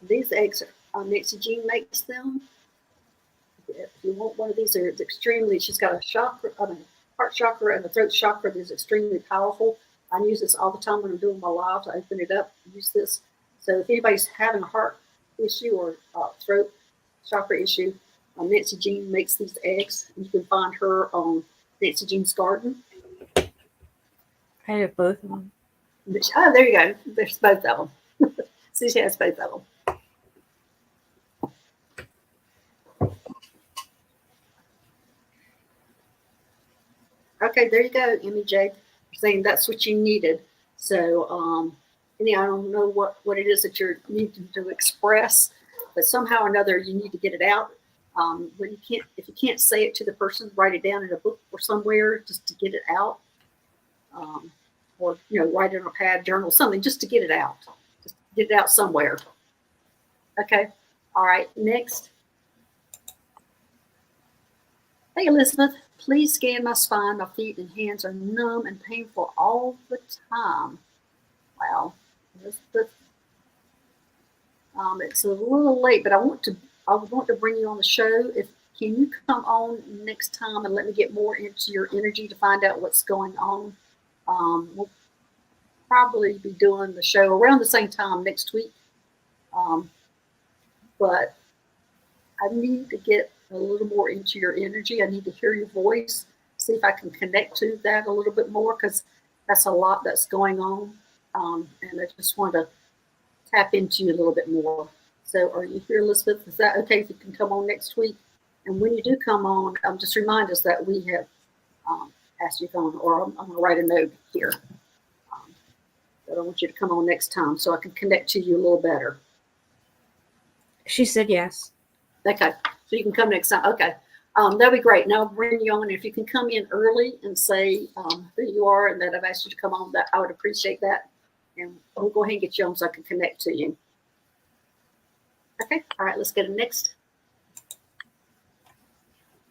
These eggs are Nancy Jean makes them. If you want one of these, it's extremely, she's got a chakra, heart chakra and a throat chakra that is extremely powerful. I use this all the time when I'm doing my lives. I open it up, use this. So if anybody's having a heart issue or throat chakra issue, Nancy Jean makes these eggs. You can find her on Nancy Jean's Garden. I have both of them. Oh, there you go. There's both of them. So she has both of them. Okay, there you go, Emmy J. Saying that's what you needed. So, I don't know what it is that you're needing to express, but somehow or another you need to get it out. When if you can't say it to the person, write it down in a book or somewhere just to get it out, or write it on a pad, journal, something just to get it out. Just get it out somewhere. Okay. All right. Next. Hey, Elizabeth. Please scan my spine. My feet and hands are numb and painful all the time. Wow. Elizabeth. It's a little late, but I want to bring you on the show. Can you come on next time and let me get more into your energy to find out what's going on? We'll probably be doing the show around the same time next week. But I need to get a little more into your energy. I need to hear your voice, see if I can connect to that a little bit more, because that's a lot that's going on. And I just want to tap into you a little bit more. So are you here, Elizabeth? Is that okay if you can come on next week? And when you do come on, just remind us that we have asked you to come on, or I'm going to write a note here. But I want you to come on next time so I can connect to you a little better. She said yes. Okay, so you can come next time. Okay, that'd be great. Now I'll bring you on. If you can come in early and say who you are and that I've asked you to come on, that I would appreciate that. And we'll go ahead and get you on so I can connect to you. Okay, all right, let's get a next.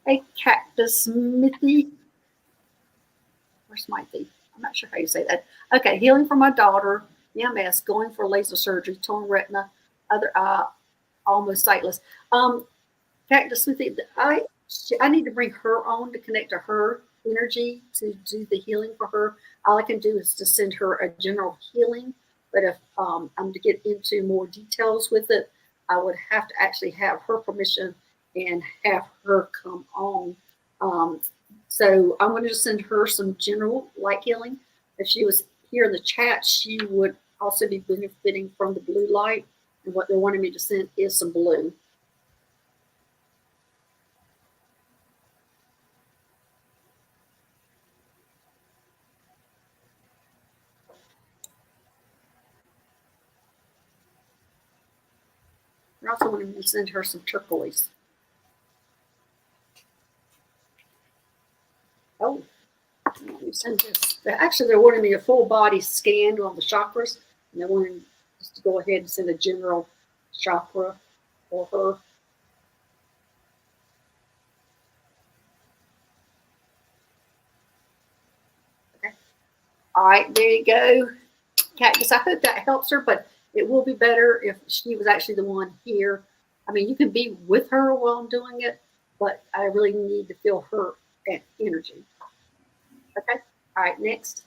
Hey, Cactus Smithy. Where's Smithy? I'm not sure how you say that. Okay, healing for my daughter, MS, going for laser surgery, torn retina, other eye, almost sightless. Cactus Smithy, I need to bring her on to connect to her energy to do the healing for her. All I can do is to send her a general healing, but if I'm to get into more details with it, I would have to actually have her permission and have her come on. So I'm going to just send her some general light healing. If she was here in the chat, she would also be benefiting from the blue light. And what they're wanting me to send is some blue. They're also wanting me to send her some turquoise. Oh, let me send this. Actually, they're wanting me a full body scan on the chakras. And they're wanting just to go ahead and send a general chakra for her. Okay. All right, there you go. Cactus, I hope that helps her, but it will be better if she was actually the one here. I mean, you can be with her while I'm doing it, but I really need to feel her energy. Okay. All right, next.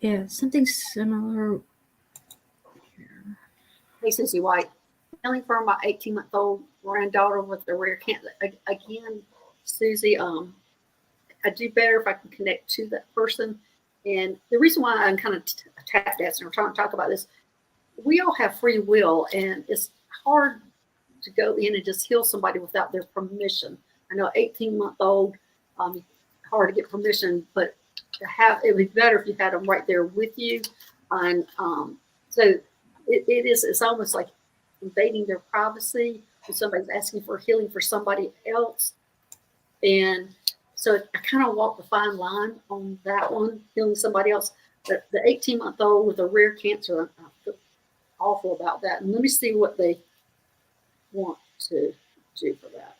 Yeah, something similar. Hey, Susie White. Healing for my 18-month-old granddaughter with a rare cancer. Again, Susie, I do better if I can connect to that person. And the reason why I'm kind of tap dancing or trying to talk about this, we all have free will, and it's hard to go in and just heal somebody without their permission. I know 18-month-old, hard to get permission, but to have, it would be better if you had them right there with you. And so it's almost like invading their privacy when somebody's asking for healing for somebody else. And so I kind of walk the fine line on that one, healing somebody else. But the 18-month-old with a rare cancer, I feel awful about that. And let me see what they want to do for that.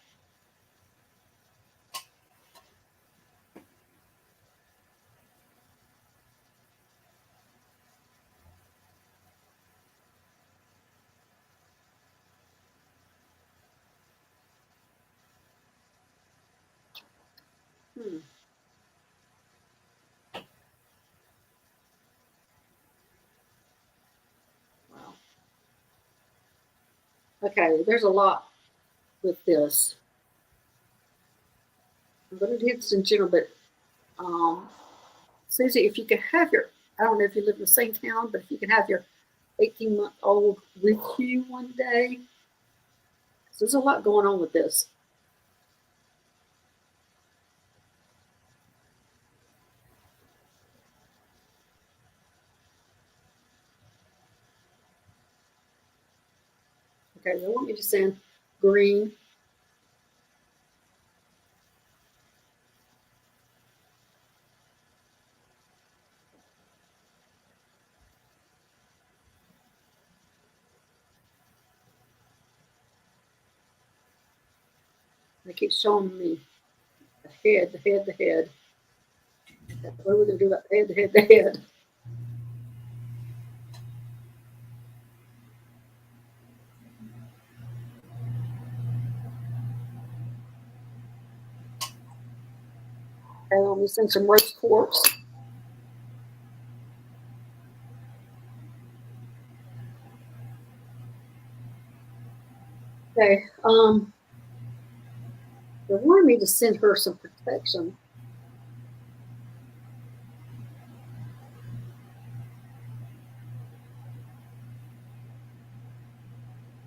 Wow. Okay, there's a lot with this. I'm going to do this in general, but Susie, if you could have your, I don't know if you live in the same town, but if you can have your 18-month-old with you one day. So there's a lot going on with this. Okay, they want me to send green. They keep showing me the head. What are we going to do about the head? Okay, let me send some rose quartz. Okay, They wanted me to send her some protection.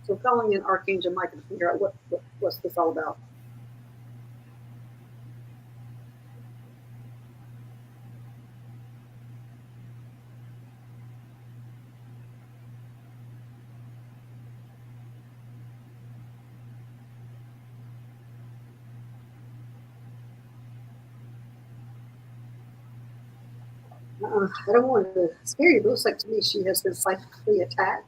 So calling in Archangel Michael to figure out what's this all about. I don't want to scare you, but it looks like to me she has been psychically attacked.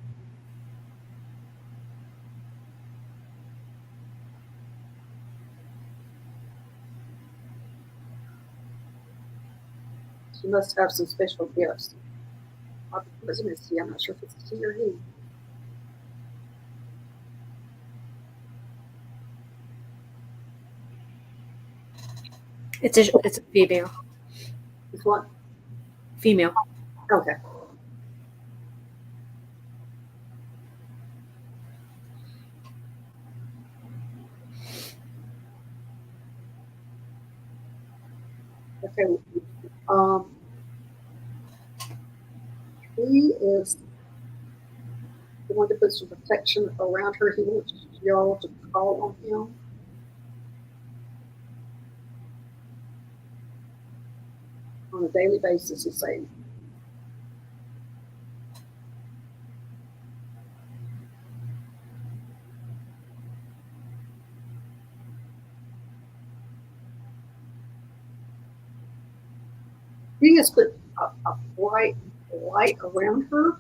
She must have some special gifts. I'm not sure if it's a she or he. It's a female. It's what? Female. Okay. Okay. He is the one to put some protection around her. He wants y'all to call on him. On a daily basis, he's saying. He has put a bright light around her.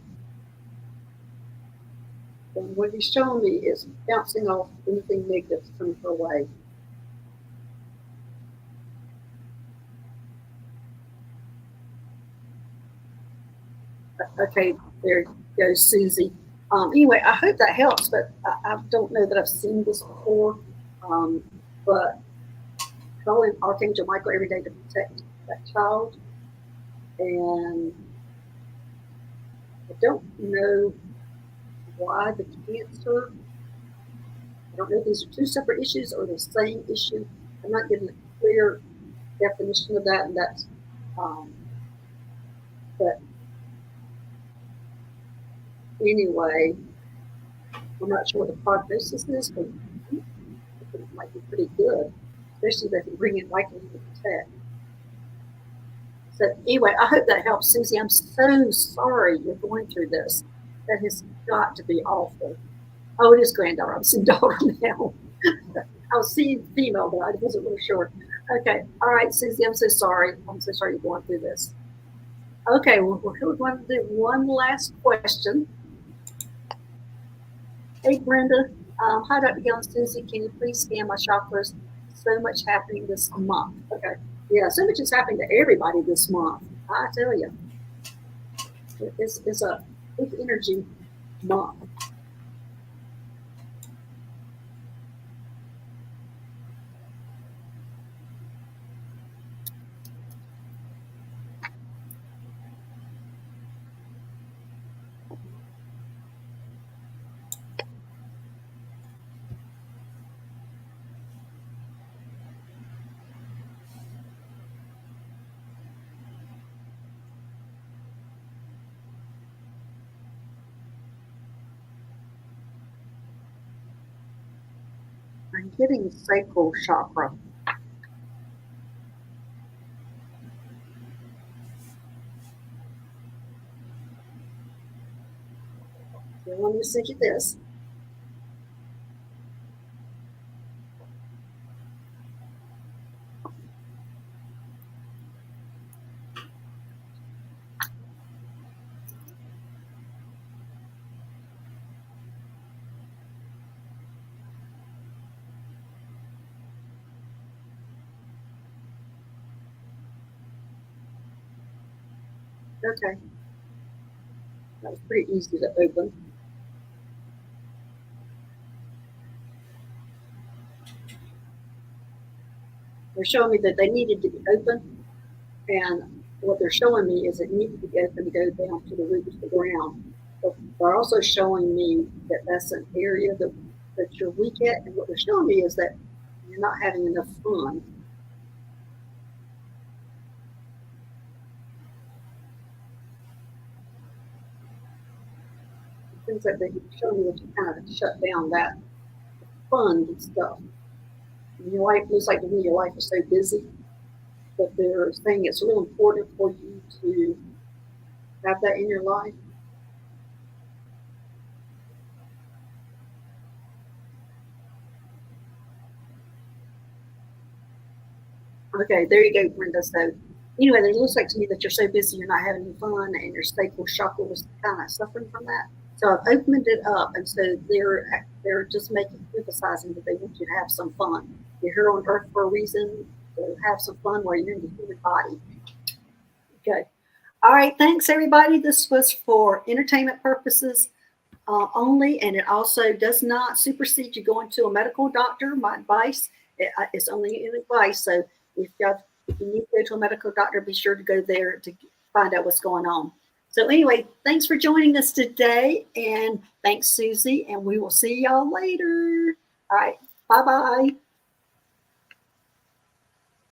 And what he's showing me is bouncing off anything negative that's coming her way. Okay, there goes Susie. Anyway, I hope that helps, but I don't know that I've seen this before. But calling Archangel Michael every day to protect that child. And I don't know why the cancer. I don't know if these are two separate issues or the same issue. I'm not getting a clear definition of that, and that's but anyway, I'm not sure what the prognosis is, but it might be pretty good, especially if they can bring in likely to protect. So anyway, I hope that helps, Susie. I'm so sorry you're going through this. That has got to be awful. Oh, it is granddaughter. I'm seeing daughter now. I was seeing female, but I wasn't really sure. Okay. All right, Susie, I'm so sorry. I'm so sorry you're going through this. Okay, well, we're going to do one last question. Hey, Brenda. Hi, Dr. Gail and Susie. Can you please scan my chakras? So much happening this month. Okay. Yeah, so much is happening to everybody this month. I tell you. It's a big energy month. I'm getting sacral chakra. So let me send you this. Okay. That was pretty easy to open. They're showing me that they needed to be open, and what they're showing me is it needed to be open to go down to the root of the ground. But they're also showing me that that's an area that you're weak at, and what they're showing me is that You're not having enough fun. It seems like they show me that you kind of shut down that fun and stuff. And your life looks like to me your life is so busy, but they're saying it's real important for you to have that in your life. Okay, there you go, Brenda. So anyway, it looks like to me that you're so busy you're not having any fun, and your sacral chakra was kind of suffering from that. So I've opened it up, and so they're just emphasizing that they want you to have some fun. You're here on Earth for a reason. So have some fun while you're in the human body. Okay. All right. Thanks, everybody. This was for entertainment purposes only, and it also does not supersede you going to a medical doctor. My advice is only an advice. So if you need to go to a medical doctor, be sure to go there to find out what's going on. So anyway, thanks for joining us today, and thanks, Susie, and we will see y'all later. All right. Bye-bye.